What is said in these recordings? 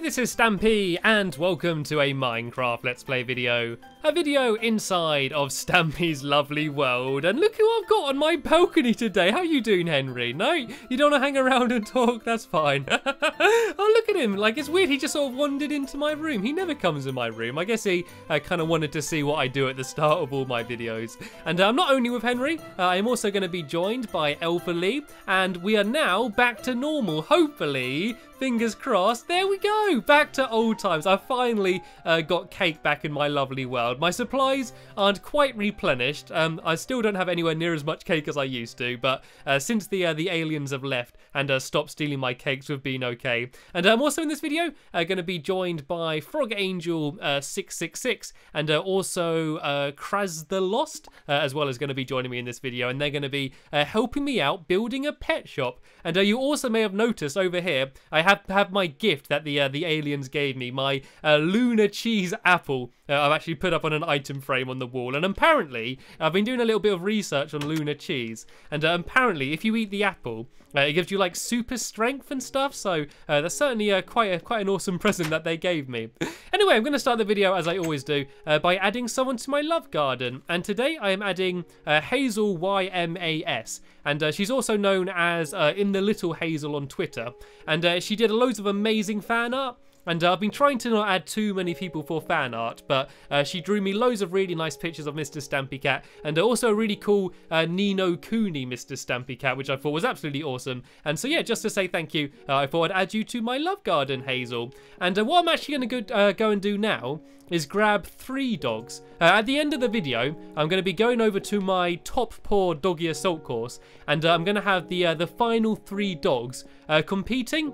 this is Stampy, and welcome to a Minecraft Let's Play video. A video inside of Stampy's lovely world. And look who I've got on my balcony today. How you doing, Henry? No, you don't want to hang around and talk? That's fine. Oh, look at him. Like, it's weird. He just sort of wandered into my room. He never comes in my room. I guess he kind of wanted to see what I do at the start of all my videos. And I'm not only with Henry, I'm also going to be joined by Elfa Lee. And we are now back to normal, hopefully. Fingers crossed. There we go. Back to old times. I finally got cake back in my lovely world. My supplies aren't quite replenished. I still don't have anywhere near as much cake as I used to, but since the aliens have left and stopped stealing my cakes, we've been okay. And I'm also in this video going to be joined by Frog Angel 666 and also Kraz the Lost, as well as going to be joining me in this video, and they're going to be helping me out building a pet shop. And you also may have noticed over here, I have my gift that the aliens gave me, my lunar cheese apple. I've actually put up on an item frame on the wall, and apparently I've been doing a little bit of research on lunar cheese, and apparently if you eat the apple, it gives you like super strength and stuff. So that's certainly quite an awesome present that they gave me. Anyway, I'm going to start the video as I always do by adding someone to my love garden, and today I am adding Hazel YMAS, and she's also known as In the Little Hazel on Twitter, and she did loads of amazing fan art. And I've been trying to not add too many people for fan art, but she drew me loads of really nice pictures of Mr. Stampy Cat, and also a really cool Nino Cooney Mr. Stampy Cat, which I thought was absolutely awesome. And so yeah, just to say thank you, I thought I'd add you to my love garden, Hazel. And what I'm actually going to go and do now is grab 3 dogs. At the end of the video, I'm going to be going over to my top paw doggy assault course, and I'm going to have the final 3 dogs competing.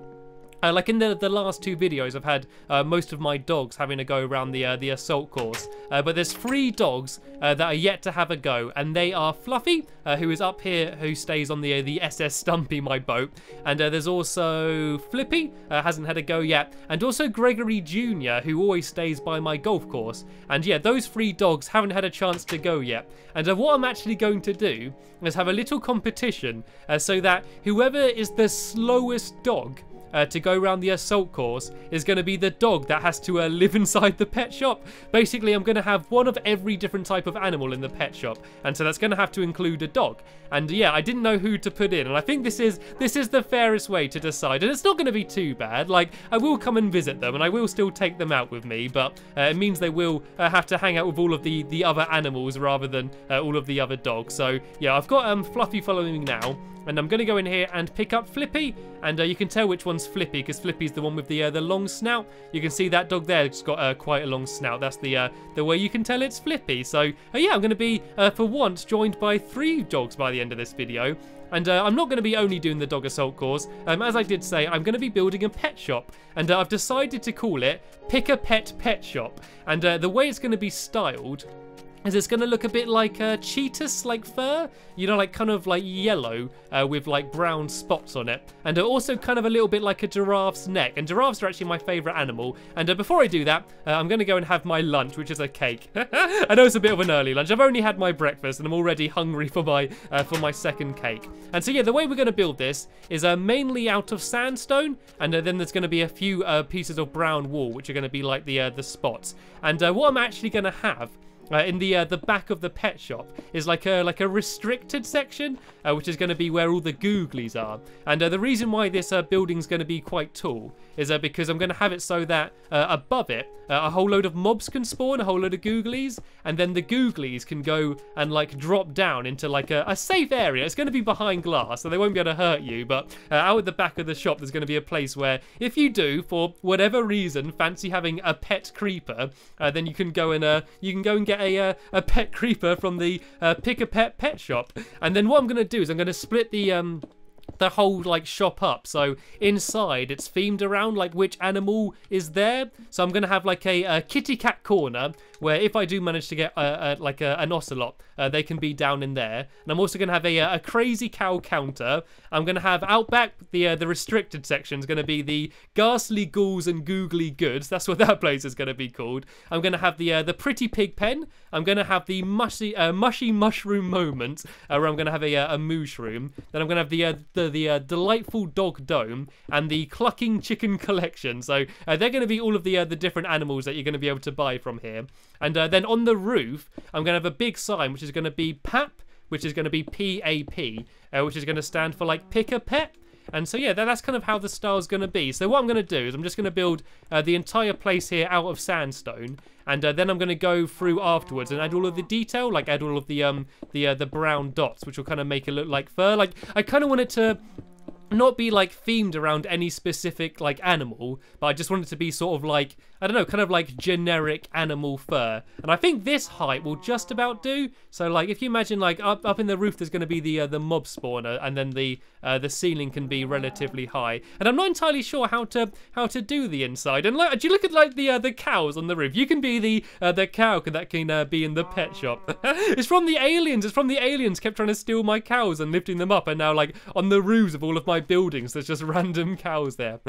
Like in the last 2 videos, I've had most of my dogs having a go around the assault course. But there's 3 dogs that are yet to have a go, and they are Fluffy, who is up here, who stays on the SS Stumpy, my boat. And there's also Flippy, hasn't had a go yet. And also Gregory Jr., who always stays by my golf course. And yeah, those 3 dogs haven't had a chance to go yet. And what I'm actually going to do is have a little competition so that whoever is the slowest dog to go around the assault course is going to be the dog that has to live inside the pet shop. Basically, I'm going to have one of every different type of animal in the pet shop, and so that's going to have to include a dog. And yeah, I didn't know who to put in, and I think this is the fairest way to decide, and it's not going to be too bad. Like, I will come and visit them, and I will still take them out with me, but it means they will have to hang out with all of the other animals rather than all of the other dogs. So yeah, I've got Fluffy following me now, and I'm going to go in here and pick up Flippy, and you can tell which one's Flippy because Flippy's the one with the long snout. You can see that dog there, it's got quite a long snout. That's the way you can tell it's Flippy. So yeah, I'm going to be for once joined by 3 dogs by the end of this video. And I'm not going to be only doing the dog assault course. As I did say, I'm going to be building a pet shop, and I've decided to call it Pick a Pet Pet Shop. And the way it's going to be styled is it's going to look a bit like cheetahs, like fur, you know, like kind of like yellow with like brown spots on it, and also kind of a little bit like a giraffe's neck. And giraffes are actually my favourite animal. And before I do that, I'm going to go and have my lunch, which is a cake. I know it's a bit of an early lunch. I've only had my breakfast and I'm already hungry for my second cake. And so yeah, the way we're going to build this is mainly out of sandstone, and then there's going to be a few pieces of brown wool, which are going to be like the spots. And what I'm actually going to have in the back of the pet shop is like a restricted section, which is going to be where all the googlies are. And the reason why this building's going to be quite tall is because I'm going to have it so that above it a whole load of mobs can spawn, a whole load of googlies, and then the googlies can go and like drop down into like a safe area. It's going to be behind glass, so they won't be able to hurt you, but out at the back of the shop there's going to be a place where if you do, for whatever reason, fancy having a pet creeper, then you can go and get a pet creeper from the Pick a Pet Pet Shop. And then what I'm going to do is I'm going to split the whole like shop up, so inside it's themed around like which animal is there. So I'm gonna have like a kitty cat corner where if I do manage to get an ocelot, they can be down in there. And I'm also going to have a crazy cow counter. I'm going to have out back the restricted section is going to be the ghastly ghouls and googly goods. That's what that place is going to be called. I'm going to have the pretty pig pen. I'm going to have the mushy mushroom moment, where I'm going to have a mushroom. Then I'm going to have the delightful dog dome and the clucking chicken collection. So they're going to be all of the different animals that you're going to be able to buy from here. And then on the roof, I'm going to have a big sign which is going to be PAP, which is going to be PAP, which is going to stand for like pick a pet. And so yeah, that's kind of how the style's going to be. So what I'm going to do is I'm just going to build the entire place here out of sandstone, and then I'm going to go through afterwards and add all of the detail, like add all of the brown dots, which will kind of make it look like fur. Like I kind of want it to not be like themed around any specific like animal, but I just want it to be sort of like, I don't know, kind of like generic animal fur. And I think this height will just about do. So like if you imagine like up in the roof there's going to be the mob spawner, and then the ceiling can be relatively high. And I'm not entirely sure how to do the inside. And like, do you look at like the cows on the roof? You can be the cow that can be in the pet shop. It's from the aliens. It's from the aliens kept trying to steal my cows and lifting them up, and now like on the roofs of all of my buildings there's just random cows there.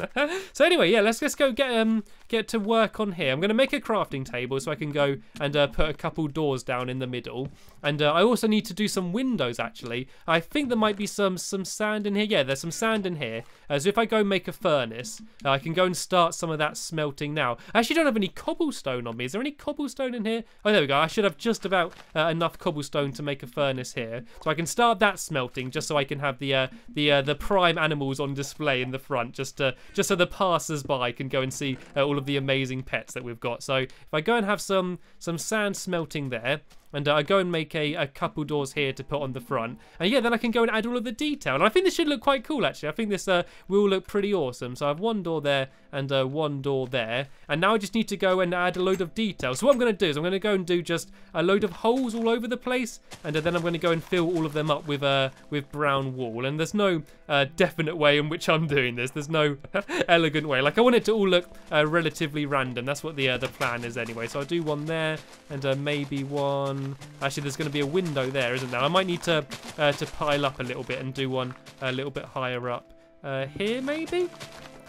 So anyway, yeah, let's go get to work on here. I'm going to make a crafting table so I can go and put a couple doors down in the middle. And I also need to do some windows, actually. I think there might be some sand in here. Yeah, there's some sand in here. So if I go make a furnace, I can go and start some of that smelting now. I actually don't have any cobblestone on me. Is there any cobblestone in here? Oh, there we go. I should have just about enough cobblestone to make a furnace here. So I can start that smelting just so I can have the prime animals on display in the front, just so the passers-by can go and see all of the amazing pets that we've got. So if I go and have some sand smelting there, and I go and make a couple doors here to put on the front. And yeah, then I can go and add all of the detail. And I think this should look quite cool, actually. I think this will look pretty awesome. So I have one door there and one door there. And now I just need to go and add a load of detail. So what I'm going to do is I'm going to go and do just a load of holes all over the place. And then I'm going to go and fill all of them up with brown wool. And there's no definite way in which I'm doing this. There's no elegant way. Like, I want it to all look relatively random. That's what the plan is anyway. So I'll do one there and maybe one. Actually, there's going to be a window there, isn't there? I might need to pile up a little bit and do one a little bit higher up here, maybe.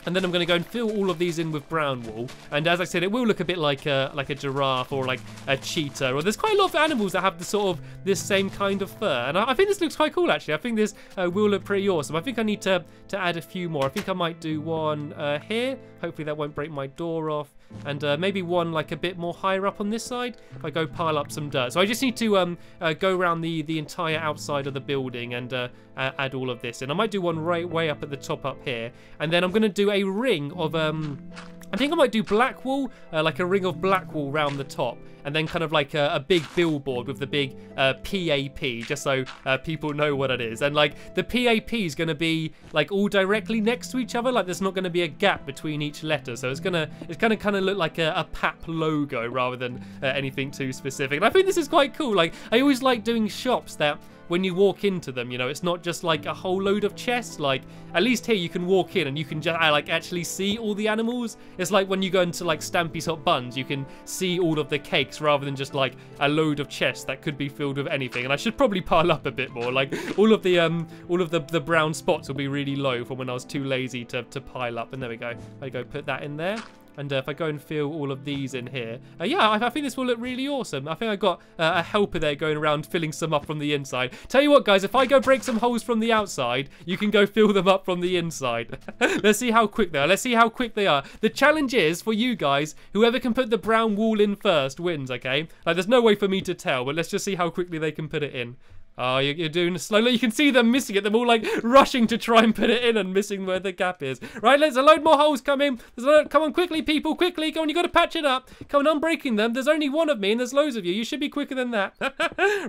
And then I'm going to go and fill all of these in with brown wool. And as I said, it will look a bit like a giraffe or like a cheetah. Or there's quite a lot of animals that have the sort of this same kind of fur. And I think this looks quite cool, actually. I think this will look pretty awesome. I think I need to add a few more. I think I might do one here. Hopefully that won't break my door off. And maybe one like a bit more higher up on this side if I go pile up some dirt. So I just need to go around the entire outside of the building and add all of this in. I might do one right way up at the top up here. And then I'm going to do a ring of I think I might do black wool, like a ring of black wool round the top, and then kind of like a big billboard with the big PAP, just so people know what it is. And like the PAP is going to be like all directly next to each other, like there's not going to be a gap between each letter. So it's gonna kind of look like a PAP logo rather than anything too specific. And I think this is quite cool. Like I always like doing shops that when you walk into them, you know, it's not just like a whole load of chests. Like at least here you can walk in and you can just like actually see all the animals. It's like when you go into like Stampy's Hot Buns, you can see all of the cakes rather than just like a load of chests that could be filled with anything. And I should probably pile up a bit more. Like all of the brown spots will be really low from when I was too lazy to pile up. And there we go. I go put that in there. And if I go and fill all of these in here, yeah, I think this will look really awesome. I think I got a helper there going around filling some up from the inside. Tell you what, guys, if I go break some holes from the outside, you can go fill them up from the inside. Let's see how quick they are. Let's see how quick they are. The challenge is for you guys, whoever can put the brown wool in first wins, okay? Like, there's no way for me to tell, but let's just see how quickly they can put it in. Oh, you're doing slowly. You can see them missing it. They're all like rushing to try and put it in and missing where the gap is. Right, there's a load more holes coming. Come on, quickly, people, quickly. Come on, you got to patch it up. Come on, I'm breaking them. There's only one of me and there's loads of you. You should be quicker than that.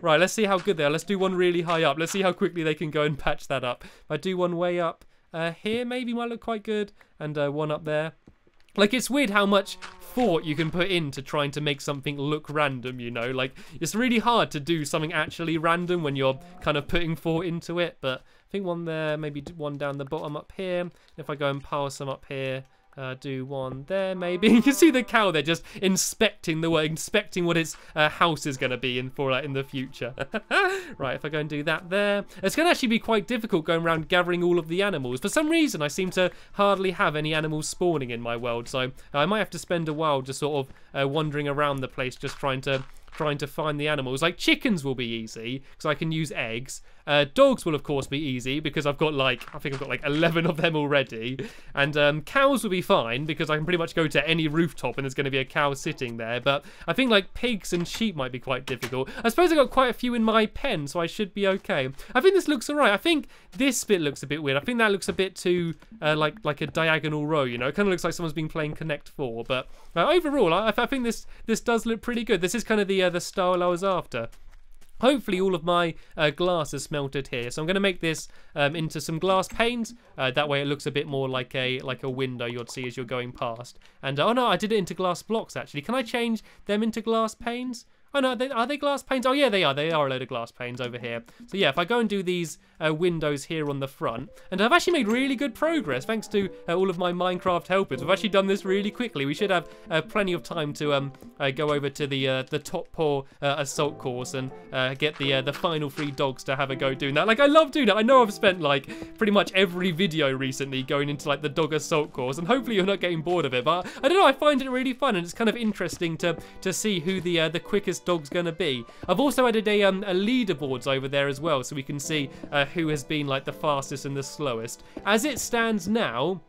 Right, let's see how good they are. Let's do one really high up. Let's see how quickly they can go and patch that up. If I do one way up here, maybe might look quite good. And one up there. Like, it's weird how much thought you can put into trying to make something look random, you know? Like, it's really hard to do something actually random when you're kind of putting thought into it. But I think one there, maybe one down the bottom up here. If I go and pile some up here, Do one there, maybe. You can see the cow there just inspecting what its house is going to be in for in the future. Right, if I go and do that there, it's going to actually be quite difficult going around gathering all of the animals. For some reason, I seem to hardly have any animals spawning in my world, so I might have to spend a while just sort of wandering around the place, just trying to find the animals. Like chickens will be easy because I can use eggs. Dogs will of course be easy because I think I've got like 11 of them already. And cows will be fine because I can pretty much go to any rooftop and there's going to be a cow sitting there. But I think like pigs and sheep might be quite difficult. I suppose I got quite a few in my pen, so I should be okay. I think this looks alright. I think this bit looks a bit weird. I think that looks a bit too like a diagonal row, you know. It kind of looks like someone's been playing Connect 4. But overall, I think this does look pretty good. This is kind of the style I was after. Hopefully all of my glass is smelted here, so I'm going to make this into some glass panes. That way it looks a bit more like a window you'd see as you're going past. And oh no, I did it into glass blocks actually. Can I change them into glass panes? Oh no, are they glass panes? Oh yeah, they are. They are a load of glass panes over here. So yeah, if I go and do these windows here on the front, and I've actually made really good progress thanks to all of my Minecraft helpers. We've actually done this really quickly. We should have plenty of time to go over to the top paw assault course and get the final 3 dogs to have a go doing that. Like I love doing it. I know I've spent like pretty much every video recently going into like the dog assault course, and hopefully you're not getting bored of it. But I don't know. I find it really fun, and it's kind of interesting to see who the quickest dog's gonna be. I've also added a leaderboards over there as well, so we can see who has been like the fastest and the slowest. As it stands now,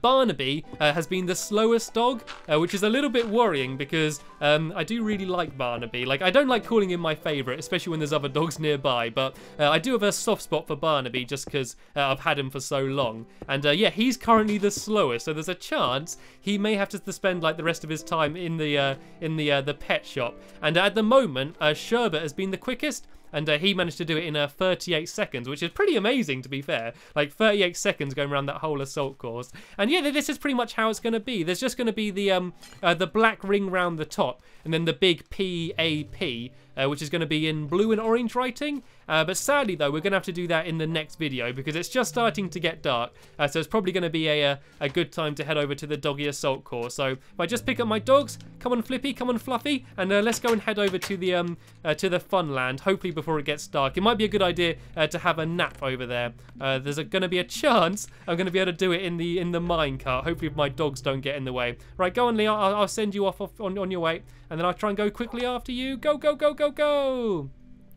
Barnaby has been the slowest dog, which is a little bit worrying because I do really like Barnaby. Like, I don't like calling him my favourite, especially when there's other dogs nearby, but I do have a soft spot for Barnaby just because I've had him for so long. And yeah, he's currently the slowest, so there's a chance he may have to spend like the rest of his time in the pet shop. And at the moment, Sherbet has been the quickest. And he managed to do it in 38 seconds, which is pretty amazing, to be fair. Like 38 seconds going around that whole assault course. And yeah, this is pretty much how it's going to be. There's just going to be the black ring round the top, and then the big PAP, which is going to be in blue and orange writing. But sadly, though, we're going to have to do that in the next video because it's just starting to get dark. So it's probably going to be a good time to head over to the doggy assault course. So if I just pick up my dogs, come on Flippy, come on Fluffy, and let's go and head over to the fun land, hopefully before it gets dark. It might be a good idea to have a nap over there. There's going to be a chance I'm going to be able to do it in the minecart. Hopefully if my dogs don't get in the way. Right, go on, Lee. I'll send you off on your way, and then I'll try and go quickly after you. Go, go, go, go, go.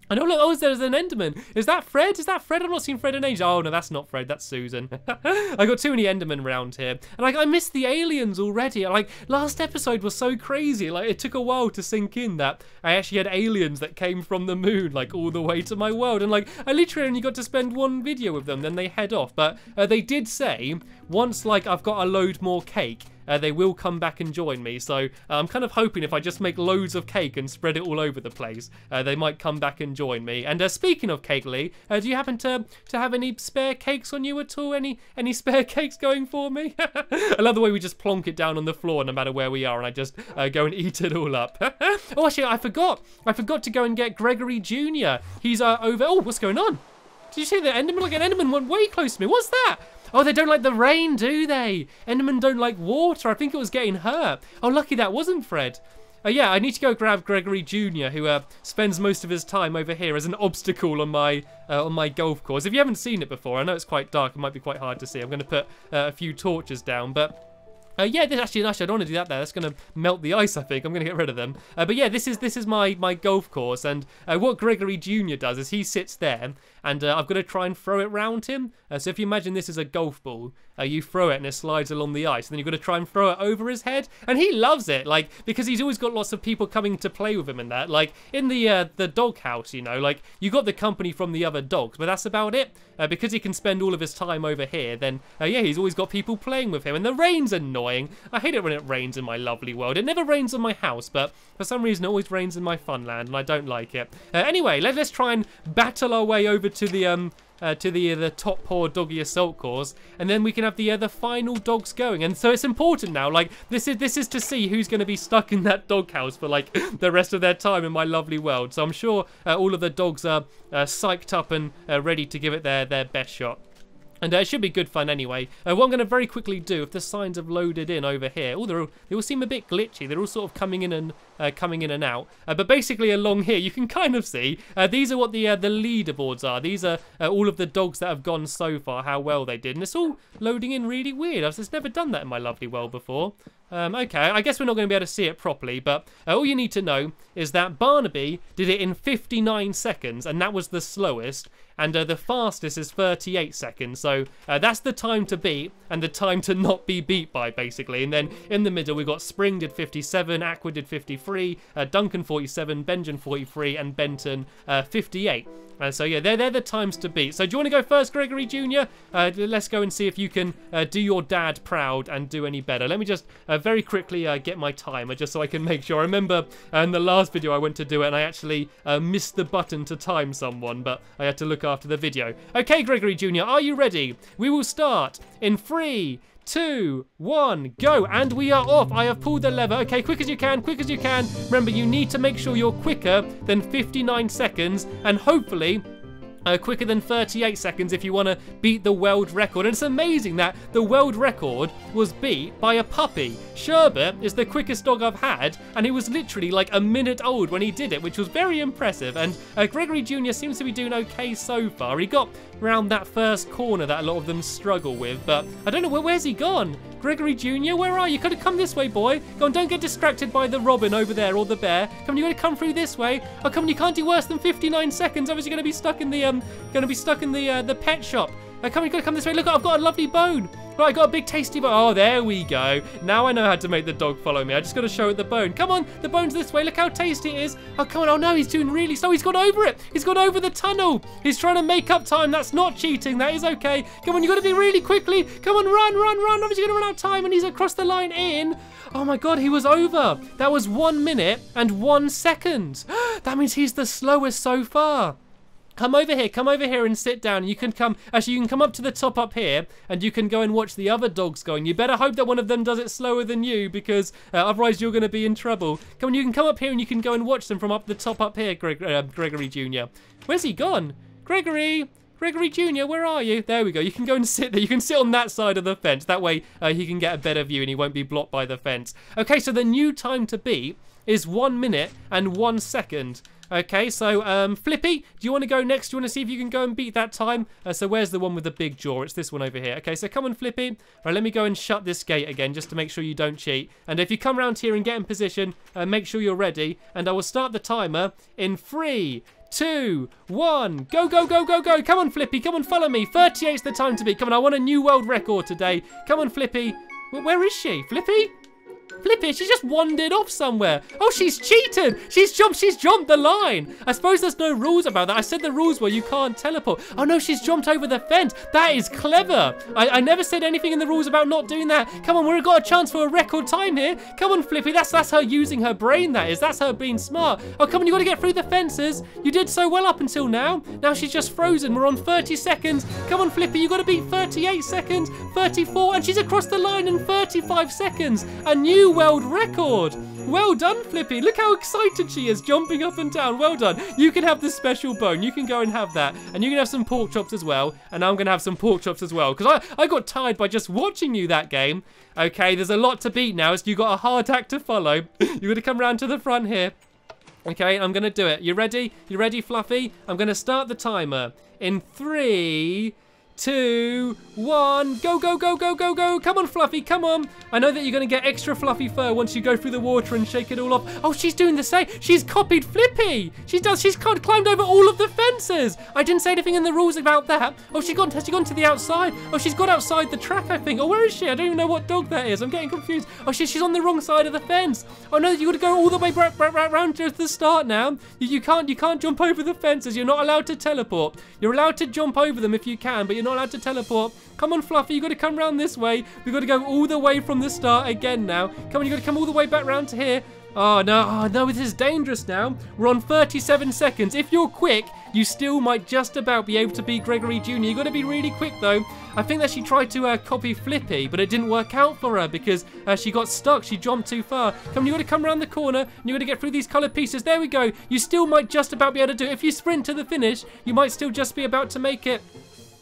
And oh look, there's an Enderman. Is that Fred? Is that Fred? I've not seen Fred in ages. Oh no, that's not Fred, that's Susan. I got too many Endermen around here. And like, I missed the aliens already. Like, last episode was so crazy. Like, it took a while to sink in that I actually had aliens that came from the moon, like all the way to my world. And like, I literally only got to spend one video with them, then they head off. But they did say, once like I've got a load more cake, they will come back and join me. So I'm kind of hoping if I just make loads of cake and spread it all over the place, they might come back and join me. And speaking of cake, Lee, do you happen to have any spare cakes on you at all? Any spare cakes going for me? I love the way we just plonk it down on the floor no matter where we are, and I just go and eat it all up. Oh, actually, I forgot to go and get Gregory Jr. He's over. Oh, what's going on? Did you see the Enderman? Like, an Enderman went way close to me. What's that? Oh, they don't like the rain, do they? Endermen don't like water. I think it was getting hurt. Oh, lucky that wasn't Fred. Yeah, I need to go grab Gregory Jr., who spends most of his time over here as an obstacle on my golf course. If you haven't seen it before, I know it's quite dark. It might be quite hard to see. I'm going to put a few torches down, but... yeah, actually, I don't want to do that there. That's going to melt the ice, I think. I'm going to get rid of them. But yeah, this is my golf course. And what Gregory Jr. does is he sits there, and I've got to try and throw it round him. So if you imagine this is a golf ball, you throw it and it slides along the ice. And then you've got to try and throw it over his head. And he loves it, like, because he's always got lots of people coming to play with him and that. Like, in the dog house, you know, like, you got the company from the other dogs, but that's about it. Because he can spend all of his time over here, then, yeah, he's always got people playing with him. And the rain's annoying. I hate it when it rains in my lovely world. It never rains on my house, but for some reason it always rains in my fun land, and I don't like it. Anyway, let's try and battle our way over to the top paw doggy assault course, and then we can have the final dogs going. And so it's important now. Like, this is to see who's going to be stuck in that doghouse for like the rest of their time in my lovely world. So I'm sure all of the dogs are psyched up and ready to give it their best shot. And it should be good fun anyway. What I'm going to very quickly do, if the signs have loaded in over here, they all seem a bit glitchy. They're all sort of coming in and out. But basically along here, you can kind of see these are what the leaderboards are. These are all of the dogs that have gone so far, how well they did, and it's all loading in really weird. I've just never done that in my lovely world before. Okay, I guess we're not going to be able to see it properly, but all you need to know is that Barnaby did it in 59 seconds, and that was the slowest, and the fastest is 38 seconds, so that's the time to beat, and the time to not be beat by, basically. And then in the middle, we've got Spring did 57, Aqua did 53, Duncan 47, Benjamin 43, and Benton 58. So yeah, they're the times to beat. So do you want to go first, Gregory Jr.? Let's go and see if you can do your dad proud and do any better. Let me just very quickly get my timer, just so I can make sure. I remember in the last video I went to do it, and I actually missed the button to time someone, but I had to look after the video. Okay, Gregory Jr., are you ready? We will start in 3, 2, 1, go, and we are off. I have pulled the lever. Okay, quick as you can, quick as you can. Remember, you need to make sure you're quicker than 59 seconds, and hopefully quicker than 38 seconds if you want to beat the world record. And it's amazing that the world record was beat by a puppy. Sherbet is the quickest dog I've had, and he was literally like a minute old when he did it, which was very impressive. And Gregory Jr. seems to be doing okay so far. He got round that first corner that a lot of them struggle with, but I don't know, where's he gone? Gregory Jr., where are you? Could have come this way, boy. Go on, don't get distracted by the robin over there or the bear. Come on, you got to come through this way. Oh, come on, you can't do worse than 59 seconds. Obviously, you're going to be stuck in the pet shop. Come on, you got to come this way. Look, I've got a lovely bone. Right, I got a big tasty bone. Oh, there we go. Now I know how to make the dog follow me. I just got to show it the bone. Come on, the bone's this way. Look how tasty it is. Oh, come on. Oh, no, he's doing really slow. He's gone over it. He's gone over the tunnel. He's trying to make up time. That's not cheating. That is okay. Come on, you got to be really quickly. Come on, run, run, run. Obviously, going to run out of time, and he's across the line in. Oh, my God, he was over. That was 1 minute and 1 second. That means he's the slowest so far. Come over here and sit down. You can come, actually you can come up to the top up here and you can go and watch the other dogs going. You better hope that one of them does it slower than you, because otherwise you're going to be in trouble. Come on, you can come up here and you can go and watch them from up the top up here, Gregory Jr. Where's he gone? Gregory Jr., where are you? There we go. You can go and sit there. You can sit on that side of the fence. That way he can get a better view and he won't be blocked by the fence. Okay, so the new time to beat is 1 minute and 1 second. Okay, so Flippy, do you want to go next? Do you want to see if you can go and beat that time? So where's the one with the big jaw? It's this one over here. Okay, so come on, Flippy. Right, let me go and shut this gate again just to make sure you don't cheat. And if you come around here and get in position, make sure you're ready. And I will start the timer in 3, 2, 1. Go, go, go, go, go. Come on, Flippy. Come on, follow me. 38's the time to beat. Come on, I want a new world record today. Come on, Flippy. Where is she? Flippy? Flippy, she just wandered off somewhere. Oh, she's cheated. She's jumped the line. I suppose there's no rules about that. I said the rules were you can't teleport. Oh no, she's jumped over the fence. That is clever. I never said anything in the rules about not doing that. Come on, we've got a chance for a record time here. Come on, Flippy. That's her using her brain, that is. That's her being smart. Oh, come on, you got to get through the fences. You did so well up until now. Now she's just frozen. We're on 30 seconds. Come on, Flippy. You got to beat 38 seconds, 34, and she's across the line in 35 seconds. A new world record. Well done, Flippy. Look how excited she is, jumping up and down. Well done. You can have the special bone. You can go and have that. And you can have some pork chops as well. And I'm going to have some pork chops as well, because I got tired by just watching you that game. Okay, there's a lot to beat now, so you got a hard act to follow. You're going to come round to the front here. Okay, I'm going to do it. You ready? You ready, Fluffy? I'm going to start the timer in 3, 2, 1, go, go, go, go, go, go. Come on, Fluffy, come on. I know that you're going to get extra fluffy fur once you go through the water and shake it all off. Oh, she's doing the same. She's copied Flippy. She's climbed over all of the fences. I didn't say anything in the rules about that. Oh, has she gone to the outside? Oh, she's got outside the track, I think. Oh, where is she? I don't even know what dog that is. I'm getting confused. Oh, she's on the wrong side of the fence. Oh, no, you got to go all the way round to the start now. You can't jump over the fences. You're not allowed to teleport. You're allowed to jump over them if you can, but you're not allowed to teleport. Come on, Fluffy, you got to come round this way. We've got to go all the way from the start again now. Come on, you got to come all the way back round to here. Oh no, this is dangerous now. We're on 37 seconds. If you're quick, you still might just about be able to beat Gregory Jr. You got to be really quick though. I think that she tried to copy Flippy, but it didn't work out for her because she got stuck. She jumped too far. Come on, you got to come around the corner and you got to get through these coloured pieces. There we go. You still might just about be able to do it. If you sprint to the finish, you might still just be about to make it.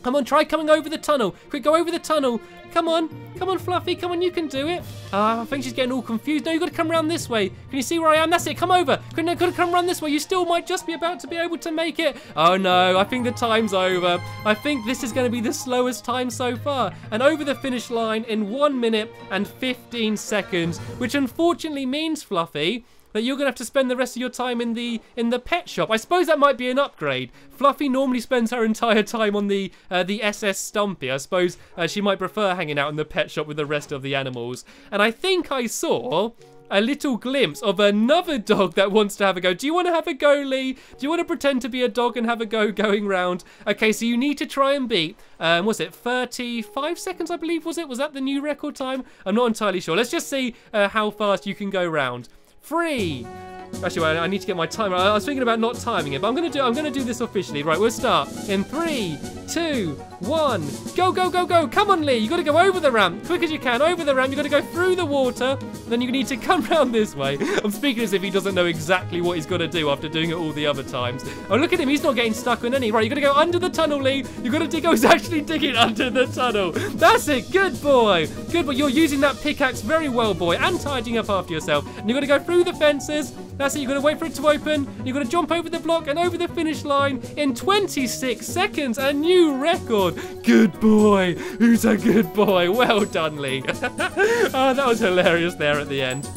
Come on, try coming over the tunnel. Quick, go over the tunnel. Come on, Fluffy. Come on, you can do it. I think she's getting all confused. No, you've got to come around this way. Can you see where I am? That's it, come over. No, got to come around this way. You still might just be about to be able to make it. Oh no, I think the time's over. I think this is going to be the slowest time so far. And over the finish line in 1 minute and 15 seconds, which unfortunately means, Fluffy, that you're going to have to spend the rest of your time in the pet shop. I suppose that might be an upgrade. Fluffy normally spends her entire time on the SS Stumpy. I suppose she might prefer hanging out in the pet shop with the rest of the animals. And I think I saw a little glimpse of another dog that wants to have a go. Do you want to have a go, Lee? Do you want to pretend to be a dog and have a go going round? Okay, so you need to try and beat, was it 35 seconds, I believe, was it? Was that the new record time? I'm not entirely sure. Let's just see how fast you can go round. 3. Actually, I need to get my timer. I was thinking about not timing it, but I'm gonna do this officially. Right, we'll start in 3, 2, 1. Go, go, go, go. Come on, Lee. You gotta go over the ramp. Quick as you can, over the ramp. You gotta go through the water. Then you need to come round this way. I'm speaking as if he doesn't know exactly what he's gotta do after doing it all the other times. Oh, look at him. He's not getting stuck on any. Right, you gotta go under the tunnel, Lee. You gotta dig. Oh, he's actually digging under the tunnel. That's it. Good boy. Good boy. You're using that pickaxe very well, boy, and tidying up after yourself. And you gotta go through the fences. That's it, you've got to wait for it to open. You've got to jump over the block and over the finish line in 26 seconds. A new record. Good boy. Who's a good boy? Well done, Lee. Oh, that was hilarious there at the end.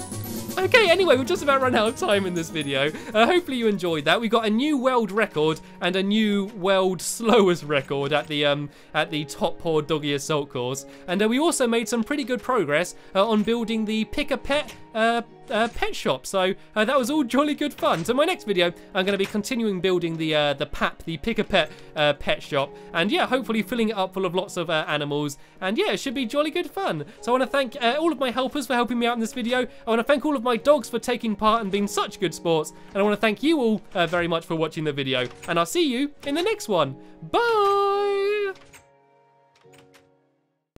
Okay, anyway, we've just about run out of time in this video. Hopefully you enjoyed that. We got a new world record and a new world slowest record at the top poor doggy assault course. And we also made some pretty good progress on building the Pick-a-Pet pet shop. So that was all jolly good fun. So my next video, I'm going to be continuing building the PAP, the Pick-a-Pet pet shop. And yeah, hopefully filling it up full of lots of animals. And yeah, it should be jolly good fun. So I want to thank all of my helpers for helping me out in this video. I want to thank all of my dogs for taking part and being such good sports. And I want to thank you all very much for watching the video. And I'll see you in the next one. Bye!